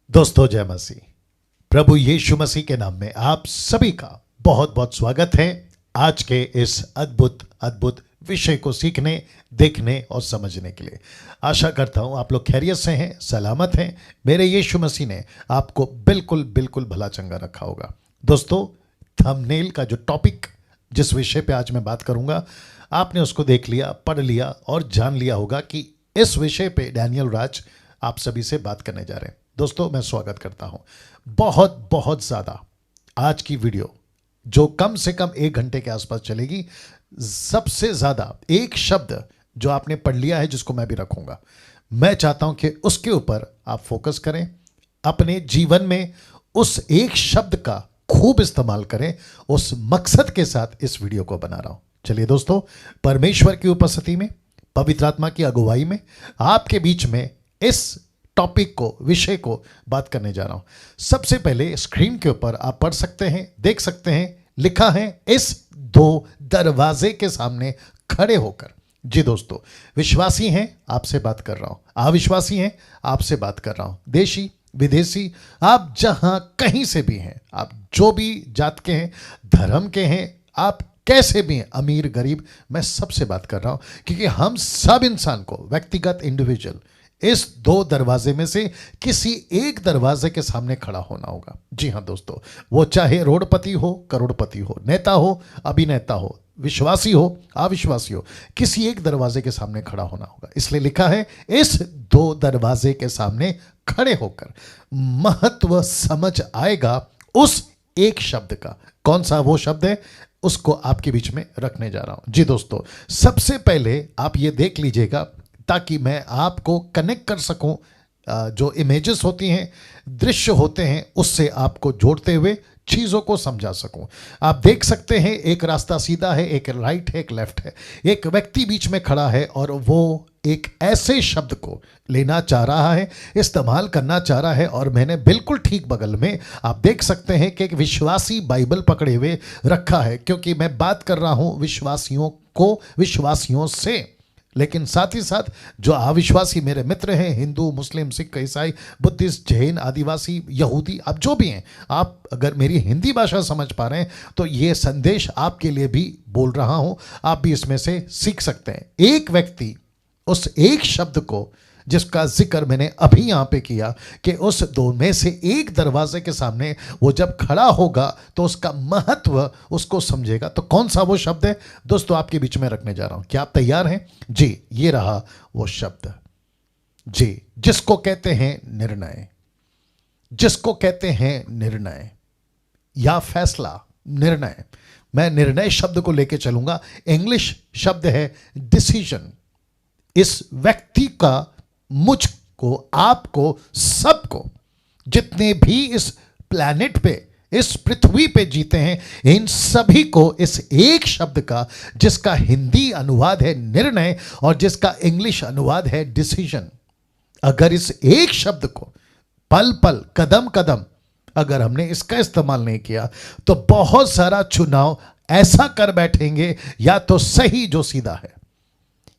दोस्तों जय मसीह। प्रभु यीशु मसीह के नाम में आप सभी का बहुत बहुत स्वागत है आज के इस अद्भुत अद्भुत विषय को सीखने, देखने और समझने के लिए। आशा करता हूं आप लोग खैरियत से हैं, सलामत हैं। मेरे यीशु मसीह ने आपको बिल्कुल बिल्कुल भला चंगा रखा होगा। दोस्तों, थंबनेल का जो टॉपिक, जिस विषय पे आज मैं बात करूंगा, आपने उसको देख लिया, पढ़ लिया और जान लिया होगा कि इस विषय पे डैनियल राज आप सभी से बात करने जा रहे हैं। दोस्तों, मैं स्वागत करता हूं। बहुत बहुत ज़्यादा आज की वीडियो जो कम से कम 1 घंटे के आसपास चलेगी, सबसे ज़्यादा एक शब्द जो आपने पढ़ लिया है, जिसको मैं भी रखूंगा, मैं चाहता हूं कि उसके ऊपर आप फोकस करें, अपने जीवन में उस एक शब्द का खूब इस्तेमाल करें। उस मकसद के साथ इस वीडियो को बना रहा हूं। चलिए दोस्तों, परमेश्वर की उपस्थिति में, पवित्र आत्मा की अगुवाई में आपके बीच में इस टॉपिक को, विषय को बात करने जा रहा हूं। सबसे पहले स्क्रीन के ऊपर आप पढ़ सकते हैं, देख सकते हैं, लिखा है इस 2 दरवाजे के सामने खड़े होकर। जी दोस्तों, विश्वासी हैं आपसे बात कर रहा हूं, अविश्वासी हैं आपसे बात कर रहा हूं, देशी विदेशी, आप जहां कहीं से भी हैं, आप जो भी जात के हैं, धर्म के हैं, आप कैसे भी हैं, अमीर गरीब, मैं सबसे बात कर रहा हूं। क्योंकि हम सब इंसान को व्यक्तिगत, इंडिविजुअल, इस 2 दरवाजे में से किसी एक दरवाजे के सामने खड़ा होना होगा। जी हां दोस्तों, वो चाहे रोडपति हो, करोड़पति हो, नेता हो, अभिनेता हो, विश्वासी हो, अविश्वासी हो, किसी एक दरवाजे के सामने खड़ा होना होगा। इसलिए लिखा है इस 2 दरवाजे के सामने खड़े होकर। महत्व समझ आएगा उस एक शब्द का। कौन सा वो शब्द है, उसको आपके बीच में रखने जा रहा हूं। जी दोस्तों, सबसे पहले आप ये देख लीजिएगा ताकि मैं आपको कनेक्ट कर सकूं। जो इमेजेस होती हैं, दृश्य होते हैं, उससे आपको जोड़ते हुए चीज़ों को समझा सकूं। आप देख सकते हैं एक रास्ता सीधा है, एक राइट है, एक लेफ्ट है। एक व्यक्ति बीच में खड़ा है और वो एक ऐसे शब्द को लेना चाह रहा है, इस्तेमाल करना चाह रहा है। और मैंने बिल्कुल ठीक बगल में आप देख सकते हैं कि एक विश्वासी बाइबल पकड़े हुए रखा है, क्योंकि मैं बात कर रहा हूं विश्वासियों को, विश्वासियों से। लेकिन साथ ही साथ जो अविश्वासी मेरे मित्र हैं, हिंदू, मुस्लिम, सिख, ईसाई, बुद्धिस्ट, जैन, आदिवासी, यहूदी, आप जो भी हैं, आप अगर मेरी हिंदी भाषा समझ पा रहे हैं तो ये संदेश आपके लिए भी बोल रहा हूं, आप भी इसमें से सीख सकते हैं। एक व्यक्ति उस एक शब्द को, जिसका जिक्र मैंने अभी यहां पे किया, कि उस 2 में से एक दरवाजे के सामने वो जब खड़ा होगा तो उसका महत्व उसको समझेगा। तो कौन सा वो शब्द है दोस्तों, आपके बीच में रखने जा रहा हूं। क्या आप तैयार हैं? जी, ये रहा वो शब्द। जी, जिसको कहते हैं निर्णय, जिसको कहते हैं निर्णय या फैसला, निर्णय। मैं निर्णय शब्द को लेके चलूंगा। इंग्लिश शब्द है डिसीजन। इस व्यक्ति का, मुझको, आपको, सबको, जितने भी इस प्लैनेट पे, इस पृथ्वी पे जीते हैं, इन सभी को इस एक शब्द का, जिसका हिंदी अनुवाद है निर्णय और जिसका इंग्लिश अनुवाद है डिसीजन, अगर इस एक शब्द को पल पल, कदम कदम अगर हमने इसका इस्तेमाल नहीं किया तो बहुत सारा चुनाव ऐसा कर बैठेंगे, या तो सही जो सीधा है,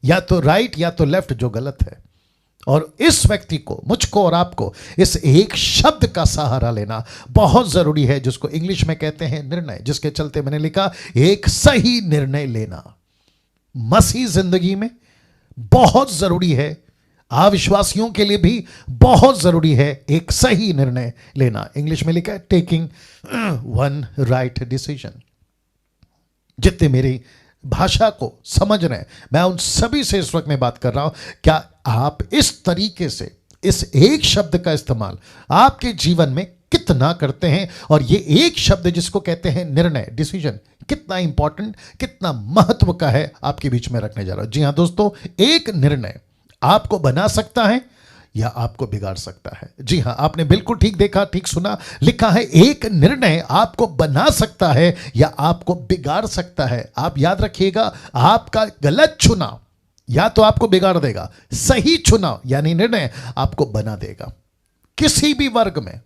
या तो राइट, या तो लेफ्ट जो गलत है। और इस व्यक्ति को, मुझको और आपको इस एक शब्द का सहारा लेना बहुत जरूरी है, जिसको इंग्लिश में कहते हैं निर्णय, जिसके चलते मैंने लिखा एक सही निर्णय लेना मसीह जिंदगी में बहुत जरूरी है। अविश्वासियों के लिए भी बहुत जरूरी है एक सही निर्णय लेना। इंग्लिश में लिखा है टेकिंग वन राइट डिसीजन। जितने मेरी भाषा को समझ रहे हैं, मैं उन सभी से इस वक्त में बात कर रहा हूं। क्या आप इस तरीके से इस एक शब्द का इस्तेमाल आपके जीवन में कितना करते हैं? और ये एक शब्द जिसको कहते हैं निर्णय, डिसीजन, कितना इंपॉर्टेंट, कितना महत्व का है, आपके बीच में रखने जा रहा हूं। जी हां दोस्तों, एक निर्णय आपको बना सकता है या आपको बिगाड़ सकता है। जी हां, आपने बिल्कुल ठीक देखा, ठीक सुना। लिखा है एक निर्णय आपको बना सकता है या आपको बिगाड़ सकता है। आप याद रखिएगा, आपका गलत चुनाव या तो आपको बिगाड़ देगा, सही चुनाव यानी निर्णय आपको बना देगा। किसी भी वर्ग में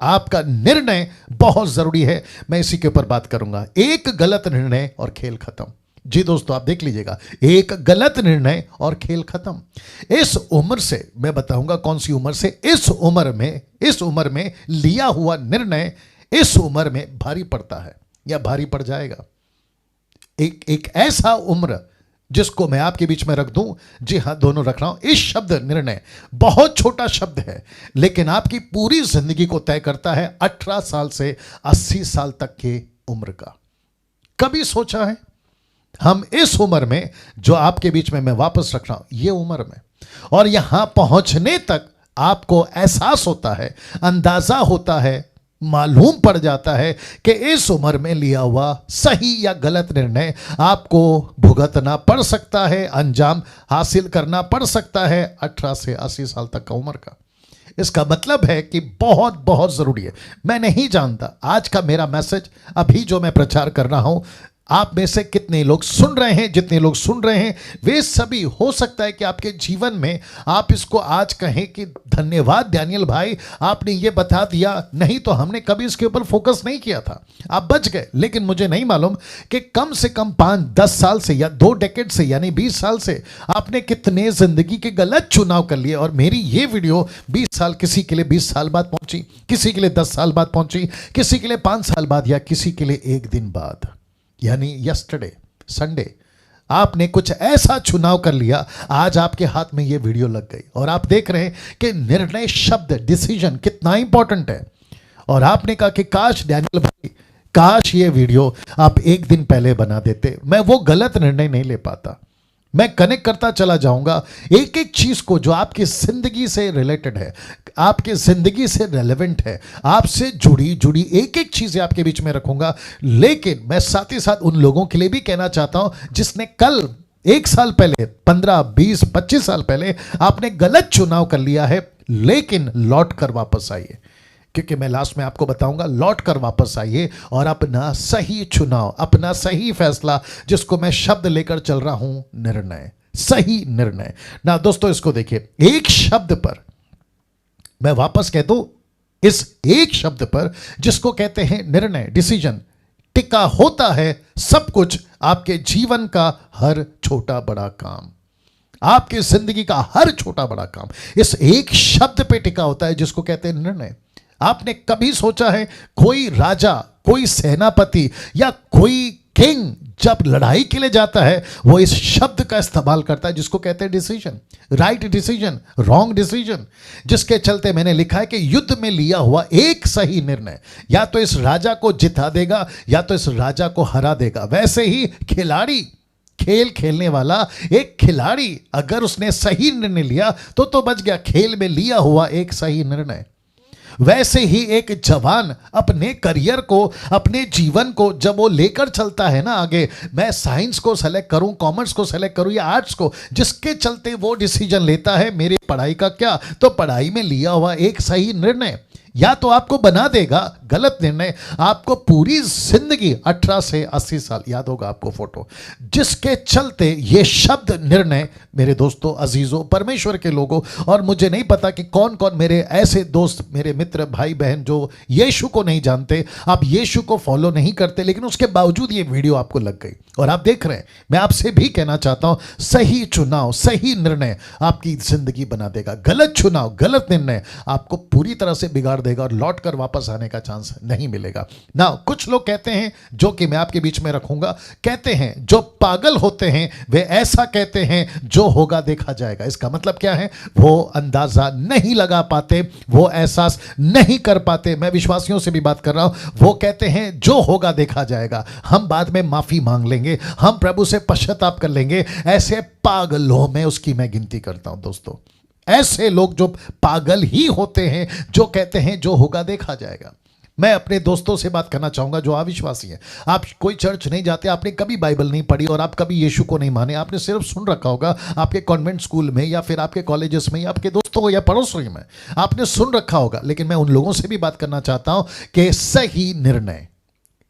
आपका निर्णय बहुत जरूरी है। मैं इसी के ऊपर बात करूंगा। एक गलत निर्णय और खेल खत्म। जी दोस्तों, आप देख लीजिएगा, एक गलत निर्णय और खेल खत्म। इस उम्र से मैं बताऊंगा कौन सी उम्र से, इस उम्र में लिया हुआ निर्णय इस उम्र में भारी पड़ता है या भारी पड़ जाएगा। एक ऐसा उम्र जिसको मैं आपके बीच में रख दूं, जी हां, दोनों रख रहा हूं। इस शब्द निर्णय बहुत छोटा शब्द है, लेकिन आपकी पूरी जिंदगी को तय करता है। 18 साल से 80 साल तक की उम्र का। कभी सोचा है हम इस उम्र में, जो आपके बीच में मैं वापस रख रहा हूं, ये उम्र में, और यहां पहुंचने तक आपको एहसास होता है, अंदाजा होता है, मालूम पड़ जाता है कि इस उम्र में लिया हुआ सही या गलत निर्णय आपको भुगतना पड़ सकता है, अंजाम हासिल करना पड़ सकता है 18 से 80 साल तक का उम्र का। इसका मतलब है कि बहुत बहुत जरूरी है। मैं नहीं जानता आज का मेरा मैसेज, अभी जो मैं प्रचार कर रहा हूं, आप में से कितने लोग सुन रहे हैं, जितने लोग सुन रहे हैं वे सभी, हो सकता है कि आपके जीवन में आप इसको आज कहें कि धन्यवाद डैनियल भाई, आपने ये बता दिया, नहीं तो हमने कभी इसके ऊपर फोकस नहीं किया था, आप बच गए। लेकिन मुझे नहीं मालूम कि कम से कम 5-10 साल से या 2 डेकेड से यानी 20 साल से आपने कितने जिंदगी के गलत चुनाव कर लिए। और मेरी ये वीडियो 20 साल, किसी के लिए 20 साल बाद पहुंची, किसी के लिए 10 साल बाद पहुंची, किसी के लिए 5 साल बाद, या किसी के लिए 1 दिन बाद, यानी यस्टरडे संडे आपने कुछ ऐसा चुनाव कर लिया, आज आपके हाथ में ये वीडियो लग गई और आप देख रहे हैं कि निर्णय शब्द, डिसीजन कितना इंपॉर्टेंट है। और आपने कहा कि काश डैनियल भाई, काश ये वीडियो आप 1 दिन पहले बना देते, मैं वो गलत निर्णय नहीं ले पाता। मैं कनेक्ट करता चला जाऊंगा एक एक चीज को जो आपकी जिंदगी से रिलेटेड है, आपकी जिंदगी से रेलेवेंट है, आपसे जुड़ी एक एक चीजें आपके बीच में रखूंगा। लेकिन मैं साथ ही साथ उन लोगों के लिए भी कहना चाहता हूं जिसने कल 1 साल पहले, 15, 20, 25 साल पहले आपने गलत चुनाव कर लिया है, लेकिन लौट कर वापस आइए, क्योंकि मैं लास्ट में आपको बताऊंगा, लौट कर वापस आइए और अपना सही चुनाव, अपना सही फैसला, जिसको मैं शब्द लेकर चल रहा हूं, निर्णय, सही निर्णय ना। दोस्तों इसको देखिए, एक शब्द पर, मैं वापस कह दूं, इस एक शब्द पर जिसको कहते हैं निर्णय, डिसीजन, टिका होता है सब कुछ। आपके जीवन का हर छोटा बड़ा काम, आपकी जिंदगी का हर छोटा बड़ा काम इस एक शब्द पे टिका होता है, जिसको कहते हैं निर्णय। आपने कभी सोचा है कोई राजा, कोई सेनापति या कोई किंग जब लड़ाई के लिए जाता है, वो इस शब्द का इस्तेमाल करता है जिसको कहते हैं decision, right decision, wrong decision, जिसके चलते मैंने लिखा है कि युद्ध में लिया हुआ एक सही निर्णय या तो इस राजा को जिता देगा या तो इस राजा को हरा देगा। वैसे ही खिलाड़ी, खेल खेलने वाला एक खिलाड़ी, अगर उसने सही निर्णय लिया तो बच गया, खेल में लिया हुआ एक सही निर्णय। वैसे ही एक जवान अपने करियर को, अपने जीवन को जब वो लेकर चलता है ना आगे, मैं साइंस को सेलेक्ट करूं, कॉमर्स को सेलेक्ट करूं या आर्ट्स को, जिसके चलते वो डिसीजन लेता है मेरी पढ़ाई का क्या, तो पढ़ाई में लिया हुआ एक सही निर्णय या तो आपको बना देगा, गलत निर्णय आपको पूरी जिंदगी 18 से 80 साल याद होगा आपको फोटो, जिसके चलते ये शब्द निर्णय, मेरे दोस्तों, अजीजों, परमेश्वर के लोगों, और मुझे नहीं पता कि कौन कौन मेरे ऐसे दोस्त, मेरे मित्र, भाई बहन जो यीशु को नहीं जानते, आप यीशु को फॉलो नहीं करते, लेकिन उसके बावजूद ये वीडियो आपको लग गई और आप देख रहे हैं। मैं आपसे भी कहना चाहता हूं, सही चुनाव, सही निर्णय आपकी जिंदगी बना देगा। गलत चुनाव, गलत निर्णय आपको पूरी तरह से बिगाड़ देगा और लौट कर वापस आने का चांस नहीं मिलेगा ना। कुछ लोग कहते हैं, जो कि मैं आपके बीच में रखूंगा, कहते हैं जो पागल होते हैं वे ऐसा कहते हैं जो होगा देखा जाएगा। इसका मतलब क्या है? वो अंदाजा नहीं लगा पाते, वो एहसास नहीं कर पाते। मैं विश्वासियों से भी बात कर रहा हूं, वो कहते हैं जो होगा देखा जाएगा, हम बाद में माफी मांग लेंगे, हम प्रभु से पश्चाताप कर लेंगे। ऐसे पागलों में उसकी मैं गिनती करता हूं दोस्तों। ऐसे लोग जो पागल ही होते हैं, जो कहते हैं जो होगा देखा जाएगा। मैं अपने दोस्तों से बात करना चाहूंगा जो अविश्वासी हैं। आप कोई चर्च नहीं जाते, आपने कभी बाइबल नहीं पढ़ी और आप कभी यीशु को नहीं माने, आपने सिर्फ सुन रखा होगा आपके कॉन्वेंट स्कूल में या फिर आपके कॉलेजेस में या आपके दोस्तों या पड़ोसियों में आपने सुन रखा होगा। लेकिन मैं उन लोगों से भी बात करना चाहता हूं कि सही निर्णय,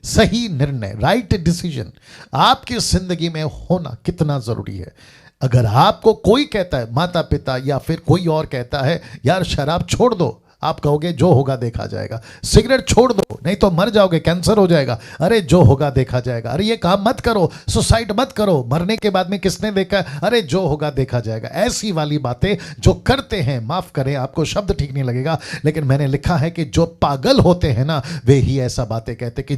सही निर्णय, राइट डिसीजन आपकी जिंदगी में होना कितना जरूरी है। अगर आपको कोई कहता है, माता पिता या फिर कोई और कहता है यार शराब छोड़ दो, आप कहोगे जो होगा देखा जाएगा, सिगरेट छोड़ दो नहीं तो मर जाओगे, कैंसर हो जाएगा, अरे जो होगा देखा जाएगा, अरे ये काम मत करो, सुसाइड मत करो, मरने के बाद में किसने देखा, अरे जो होगा देखा जाएगा। ऐसी वाली बातें जो करते हैं, माफ करें आपको शब्द ठीक नहीं लगेगा, लेकिन मैंने लिखा है कि जो पागल होते हैं ना वे ही ऐसा बातें कहते कि